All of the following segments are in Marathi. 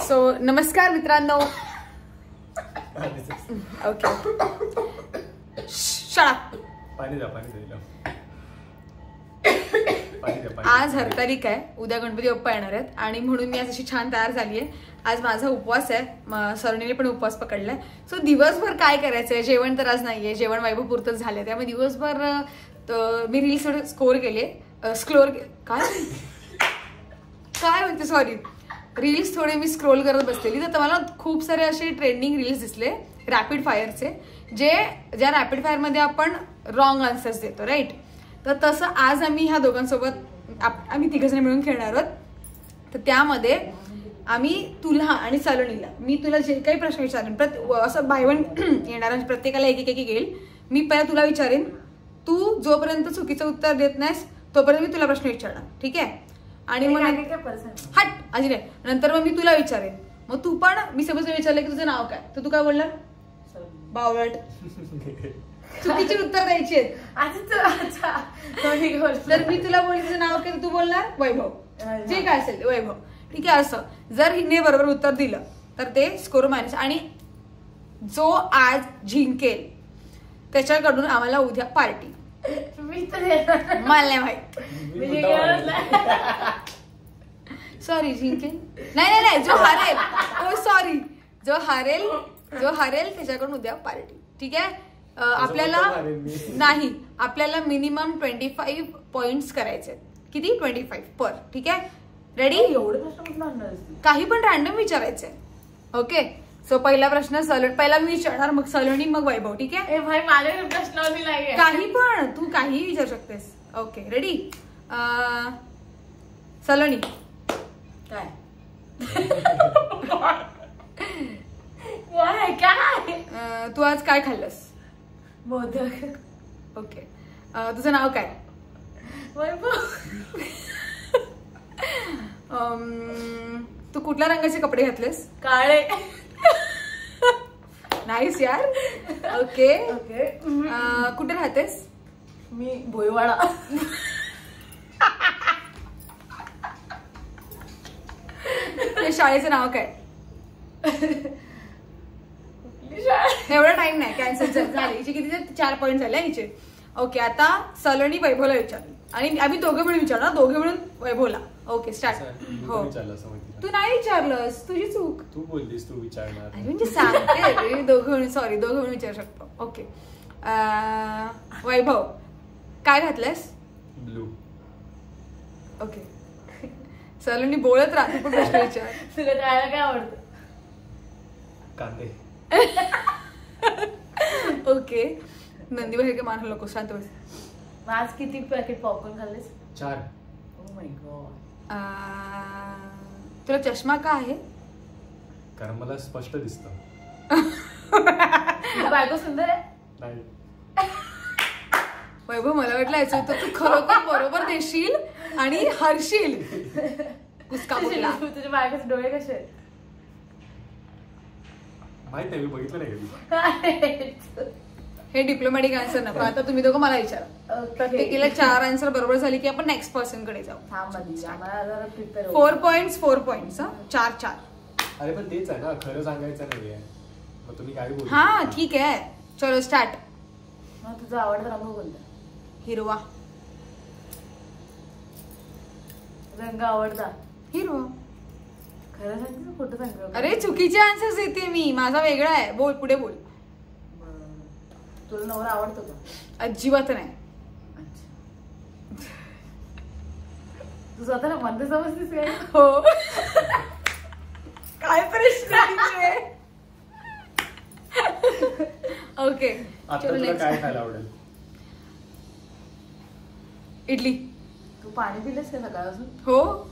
सो नमस्कार मित्रांनो. ओके शट पाणी द्या. आज हरतालिका आहे, उद्या गणपती बाप्पा येणार आहेत आणि म्हणून मी आज अशी छान तयार झाली आहे. आज माझा उपवास आहे, सरणीने पण उपवास पकडलाय. सो दिवसभर काय करायचंय, जेवण तर आज नाहीये, जेवण वैभव पुरतच झालंय. त्यामुळे दिवसभर मी रील्स स्कोर केले, काय म्हणते सॉरी रील्स थोडे मी स्क्रोल करत बसलेली. तर मला खूप सारे असे ट्रेंडिंग रील्स दिसले रॅपिड फायरचे, ज्या रॅपिड फायरमध्ये आपण रॉंग आन्सर्स देतो, राईट. तर तसं आज आम्ही ह्या दोघांसोबत आम्ही तिघजण मिळून खेळणार आहोत. तर त्यामध्ये आम्ही तुला आणि सलोनीला, मी तुला जे काही प्रश्न विचारेन असं बाय वन येणार, प्रत्येकाला एक एक येईल. मी पहिला तुला विचारेन, तू जोपर्यंत चुकीचं उत्तर देत नाहीस तोपर्यंत मी तुला प्रश्न विचारणार, ठीक आहे. आणि मग हट अजून नाही, नंतर मग मी तुला विचारेन. मग तू पण, मी समज विचारलं की तुझं नाव काय, तर तू काय बोलणार? बावळट. चुकीची उत्तर द्यायची आहेत. जर मी तुला बोलली तुझं नाव काय, तू बोलणार वैभव, जे काय असेल ते वैभव, ठीक आहे. असं जर हिने बरोबर उत्तर दिलं तर ते स्कोर मायनस. आणि जो आज जिंकेल त्याच्याकडून आम्हाला उद्या पार्टी. मला नाही माहित, सॉरी जिंकेल नाही, जो हारेल, ओ सॉरी, जो हारेल त्याच्याकडून उद्या पार्टी, ठीक आहे. आपल्याला मिनिमम 25 पॉइंट्स करायचे. किती? 25 पर, ठीक आहे. रेडी? काही पण रॅन्डम विचारायचंय. ओके, सो पहिला प्रश्न पहिला मी विचारणार, मग सलोनी, मग वैभव, ठीक आहे. माझ्या प्रश्नावली नाही, काही पण तू काही विचारू शकतेस. Okay ready? सलोनी काय तू आज काय खाल्लंस? मोदक. ओके, तुझं नाव काय? वैभव. तू कुठल्या रंगाचे कपडे घातलेस? काळे. नाईस यार. Okay okay. कुठे राहतेस? मी भोईवाडा. शाळेचं नाव काय? एवढा टाइम नाही, कॅन्सल झाले. हिचे किती? 4 पॉइंट झाले हिचे. ओके, आता सलोनी वैभवला विचारली आणि आम्ही दोघे मिळून विचारणार, दोघे मिळून वैभवला. Okay start. हो, तू नाही विचारलंस, तुझी चूक. तू बोललीस तू विचारणार, म्हणजे सांगते दोघे मिळून, सॉरी दोघे मिळून विचारू शकतो. ओके, वैभव काय घातलंस? ब्लू. ओके, सलोनी बोलत राहते पण प्रश्न विचार. तुला खायला काय आवडतं? कांदे. ओके, नंदीबाई हे मानलं नको, शांत बस. आज किती पॅकेट पॉपकॉर्न खाल्लेस? 4. Oh my God. तुला चष्मा का आहे? कारण मला स्पष्ट दिसतं. बायको सुंदर आहे? नाही. वैभव मला वाटलं याचं तर तू खरोखर बरोबर देशील आणि हरशील. कुस्का बोलला. तुझ्या बायकोचे डोळे कसे आहेत? माहित नाही, मी बघितलं नाही कधी. हे डिप्लोमॅटिक आन्सर नको. आता तुम्ही दोघं मला विचारा. प्रत्येकीला 4 आन्सर बरोबर झाली की आपण नेक्स्ट पर्सन कडे जाऊ. 4 पॉइंट्स 4 पॉइंट्स. 4-4. अरे पण तेच आहे ना, खरं सांगायचं नाहीये, मग तुम्ही काय बोलू? हा ठीक आहे, चलो स्टार्ट. मग तुझा आवडता रंग कोणता? हिरवा. रंग आवडता? हिरवा. खरं सांगते ना खोटं सांगतो? अरे चुकीचे आन्सर्स देते मी, माझा वेगळा आहे. बोल, पुढे बोल. तुला नवरा आवडतो का? अजिबात नाही. तू स्वतःला म्हणते समजतेस काय? हो. काय प्रश्न? ओके, आता तुला काय खायला आवडेल? इडली. तू पाणी पिलेस का सकाळपासून? हो.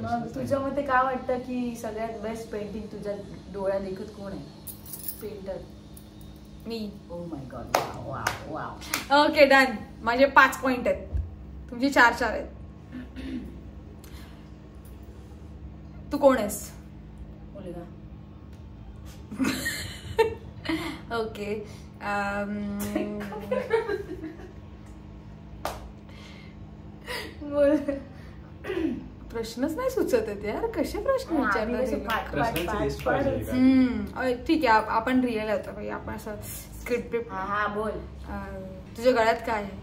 मग तुझ्या मते काय वाटतं की सगळ्यात बेस्ट पेंटिंग तुझ्या डोळ्यात देखत कोण आहे? Painter. Me. O my God. Wow wow. Okay done. माझे 5 पॉइंट आहेत, तुमचे 4-4 आहेत. तू कोण आहेस? मुलगा. ओके, प्रश्नच नाही सुचत आहेत यार, कसे प्रश्न विचारतात. प्रश्नांची लिस्ट पाहिजे का? ठीक आहे आपण रिअल होतो भाई, आपण असं स्क्रिप्ट. हा बोल. तुझ्या गळ्यात काय आहे?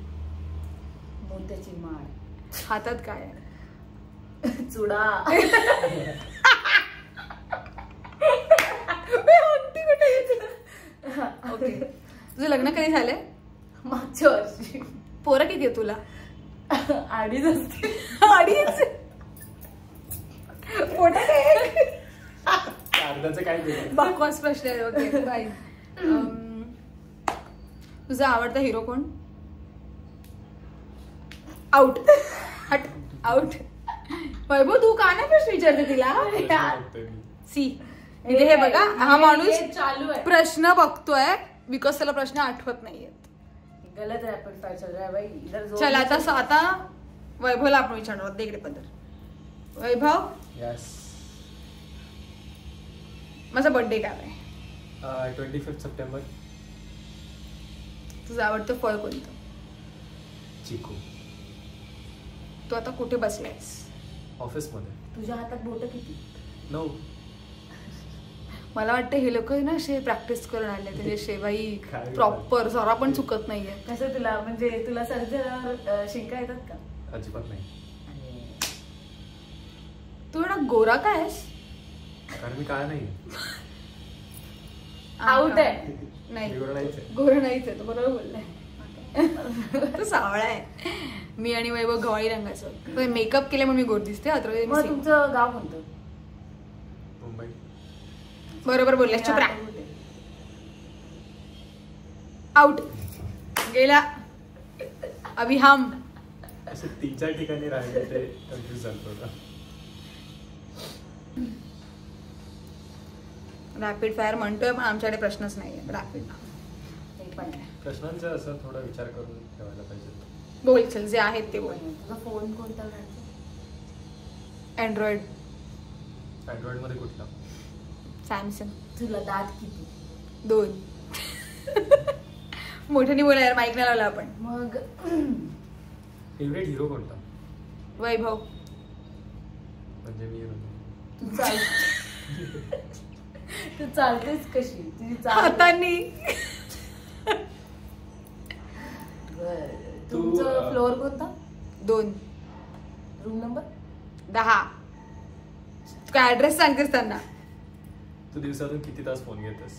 मोत्याची माळ. हातात काय आहे? चुडा. ओके. तुझं लग्न कधी झालंय? मागच्या वर्षी. पोरं किती आहे तुला? 2.5 असते. 2.5? पोटात आहे? अर्धाचं काय केलं? बकवास प्रश्न आहे. Okay bye. तुझा आवडता हिरो कोण? आउट. हट आउट. वैभव तू का नाही प्रश्न विचारते तिला? सी इथे हे बघा, हा माणूस चालू आहे. प्रश्न बघतोय बिकॉज त्याला प्रश्न आठवत नाहीयेत. गलत रॅपिड फायर चल रहा है भाई. इधर जोर. चल आता वैभवला आपण विचारणार आहोत. इकडे पदर. वैभव, यस. माझा बर्थडे काय आहे? 25 सप्टेंबर. तुझं आवडतं फळ कोणतं? चिकू. तू आता कुठे बसलायस? ऑफिस मध्ये. तुझ्या हातात बोट किती? 9. मला वाटतं हे लोक ना असे प्रॅक्टिस करून आले त्याचे शेवाई काय प्रॉपर जरा पण चुकत नाहीये. कसं तुला म्हणजे तुला सर्दी झाल्यावर शिंका येतात का? अजिबात नाही. तू एवढा गोरा काय आहेस? कारण मी काय नाही. आउट आहे. नाही मी गोरा नाहीच आहे. गोरा नाहीच आहे. तू बरोबर बोललाय. तो सावळा आहे. मी आणि वैभव गव्हाळी रंगाचं. मेकअप केले म्हणून मी गोड दिसते. मग तुमचं गाव कोणतं? मुंबई. बरोबर बोलले. चुप राहा. आउट. गेला. अभि हम असे 3-4 ठिकाणी राहिले ते कन्फ्युज झालं होतं. रॅपिड फायर म्हणतोय पण आमच्याकडे प्रश्नच नाहीये. रॅपिड प्रश्नांचा असं थोडा विचार करून ठेवायला पाहिजे. बोल चल, जे आहेत ते बोल. तुझा फोन कोणता घ्यायचा? अँड्रॉइड. अँड्रॉइड मध्ये कुठला? सॅमसंग. तुला दात किती? 2. मोठ्याने बोला यार, माईक नाही लावला आपण. मग फेवरेट हिरो कोणता? वैभव. म्हणजे मी तू चाल. तू चालतेस कशी? तुझी चाल हातांनी. तुमचं फ्लोअर कोणता? 2. Room number? 10. काय ऍड्रेस सांगतेस त्यांना? तू दिवसातून किती तास फोन घेतेस?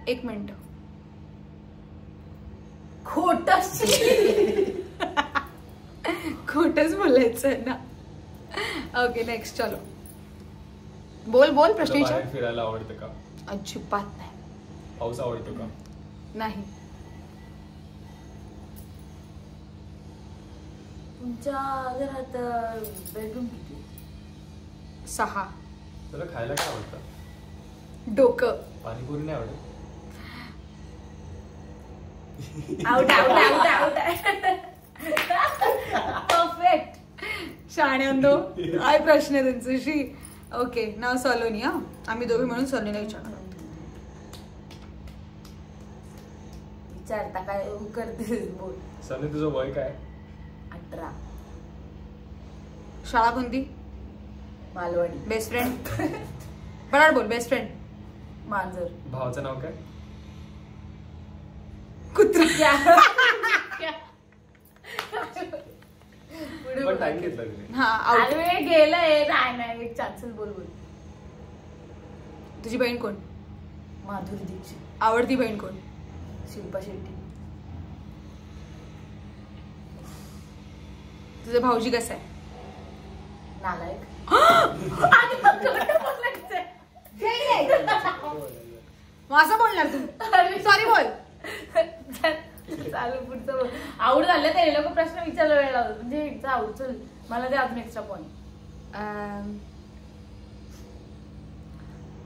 1 मिनिट. खोटच बोलायचं ना. Okay next. चलो बोल बोल. प्रश्न तुला विचार. बाहेर फिरायला आवडतं का? अजिबात नाही. पाऊस आवडतो का? नाही. तुमच्या घरात बेडरूम किती? 6. तुला खायला काय आवडतं? डोकं. पाणीपुरी नाही आवडत? Out out out out. Perfect. शाण्यांदो. काय प्रश्न आहे त्यांच्याशी. ओके नाव सलोनी. हा आम्ही दोघे म्हणून सलोनीला विचारणार आहोत. विचारता काय करतेस? बोल. सनी तुझं वय काय? 18. शाळा कोणती? मालवणी. Best friend. बरोबर बोल. Best friend. मांजर. भावाचं नाव काय? कुत्रा. पण टाइम घेतला तिने. हा आउट. अरे गेलंय. नाही एक चान्सल. बोल बोल. तुझी बहीण कोण? माधुरी दीक्षित. आवडती बहीण कोण? शिल्पा शेट्टी. तुझा भाऊजी कसा आहे? नालायक. मग असं बोलणार तू? सॉरी बोल. चालू पुढचं बोल. आउट झालं ते लोक प्रश्न विचारला वेळ लावतो म्हणजे आउट. चल मला दे अजून एक्स्ट्रा पॉइंट.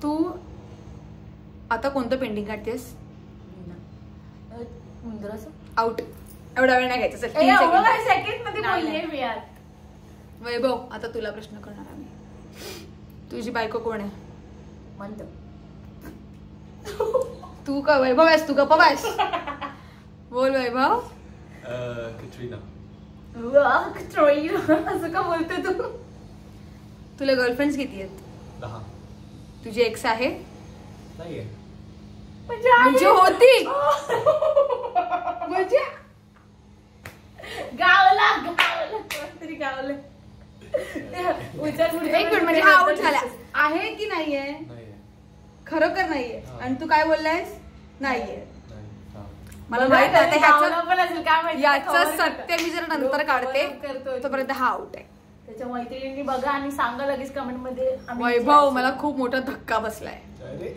तू आता कोणतं पेंटिंग काढतेस? आउट. एवढा वेळ नाही घ्यायचा. चल 3 सेकंद. सेकंड मध्ये बोलले मी यार. वैभव आता तुला प्रश्न करणार आम्ही. तुझी बायको कोण आहे? म्हणतो तू का वैभव आहेस? तू गप्पा आहेस? बोल वैभव. कटरीना. असं का बोलते तू? तुला गर्लफ्रेंड्स किती आहेत? 10. तुझी एक्स आहे? नाहीये. म्हणजे होती म्हणजे गावला कोणतरी गावलं. एक मिनिट, म्हणजे हा आउट झाला. आहे की नाहीये? नाहीये. खरोखर नाहीये. हा. आणि तू काय बोललायस? नाहीये. नाही. हा. मला माहित आहे गावला पण असेल, काय माहिती. याचं सत्य मी जर नंतर काढते करतोय. तोपर्यंत हा आउट आहे. त्याच्या मैत्रिणींनी बघा आणि सांगा लगेच कमेंट मध्ये. आम्ही वैभव, मला खूप मोठा धक्का बसलाय. अरे.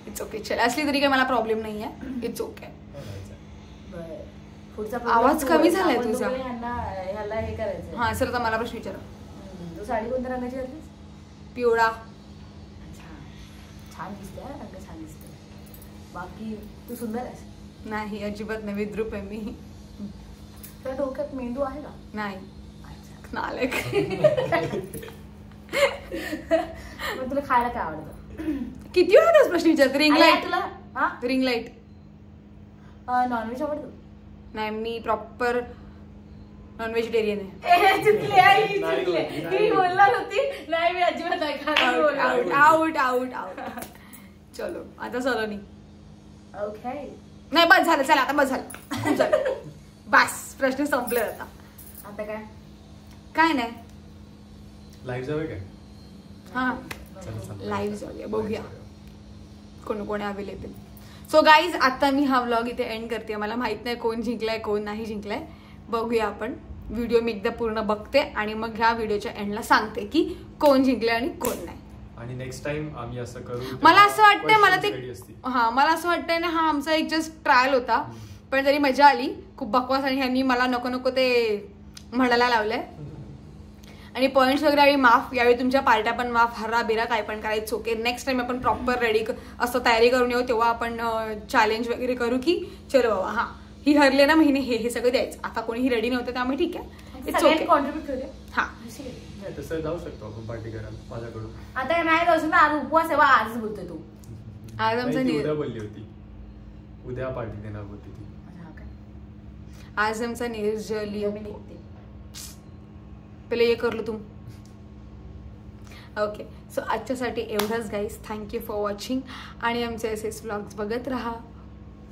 It's okay. चल, असली तरी काही मला प्रॉब्लेम नाहीये. It's okay. बरं. पुढचा आवाज कमी झालाय आपण तुझा. दोघे ह्याला हे करायचं. हा सर, आता मला प्रश्न विचारा. तू साडी कोणत्या रंगाची घातलीस? पिवळा. छान दिसते हा, रंग छान दिसते. बाकी तू सुंदर आहेस. नाही, अजिबात नाही. विद्रूप आहे मी. तुझ्या डोक्यात मेंदू आहे का? नाही. अच्छा. नालायक. मग तुला खायला काय आवडतं? किती वेळा प्रश्न विचारते? रिंग आणि लाईट. तुला हा रिंग लाईट. नॉनव्हेज आवडतं? नाही, मी प्रॉपर नॉन व्हेजिटेरियन आहे. चुकली आहे, ही नाही चुकली. होती, नाही ही होती. बोलणार होती. नाही, मी अजिबात नाही खात. Out out out out out. चलो, आता सलोनी. ओके. नाही, बस झालं. चला, आता बस झालं. खूप झालं. बस, प्रश्न संपले आता. आता काय? काय नाही. लाईव्ह जावे काय? हा, चला. लाईव्ह जाऊया, बघूया कोण कोण अवेलेबल. सो गाईज, आता मी हा व्लॉग इथे एंड करते. मला माहित नाही कोण जिंकलाय कोण नाही जिंकलाय. बघूया आपण. व्हिडिओ मी एकदा पूर्ण बघते आणि मग ह्या व्हिडिओच्या एंडला सांगते की कोण जिंकले आणि कोण नाही. आणि नेक्स्ट टाइम आम्ही असं करू. मला असं वाटतंय, मला ते ready असतील. मला असं वाटतंय ना, हा आमचा एक जस्ट ट्रायल होता, पण तरी मजा आली. खूप बकवास आणि ह्यांनी मला नको नको ते म्हणायला लावलंय. आणि पॉईंट्स वगैरे यावेळी माफ. यावेळी तुमच्या पार्ट्या पण माफ. हर्रा बिरा काय पण करायचं. ओके, नेक्स्ट टाइम आपण प्रॉपर रेडी असं तयारी करून येऊ. तेव्हा आपण चॅलेंज वगैरे करू की चलो बाबा, हा ही हरले ना, महिने हे सगळं द्यायचं. आता कोणीही रेडी नव्हतं, त्यामुळे ठीक आहे. It's okay. कॉन्ट्रीब्युट करूया. हा, नाही, तसं जाऊ शकतो आपण पार्टी करायला माझ्याकडून. आता नाही जाऊ ना, आज उपवास आहे. आजच बोलतोय तू. आज आमचा नाही, ती उद्या बोलली होती. उद्या पार्टी देणार होती ती. आज आमचा निर्जली. मी निघते. पहिले हे करलो तुम. ओके, सो आजच्यासाठी एवढंच गाईज. Thank you for watching. आणि आमचे असेच व्लॉग्स बघत राहा,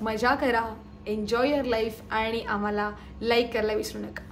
मजा करा, एन्जॉय युअर लाईफ आणि आम्हाला लाईक करायला विसरू नका.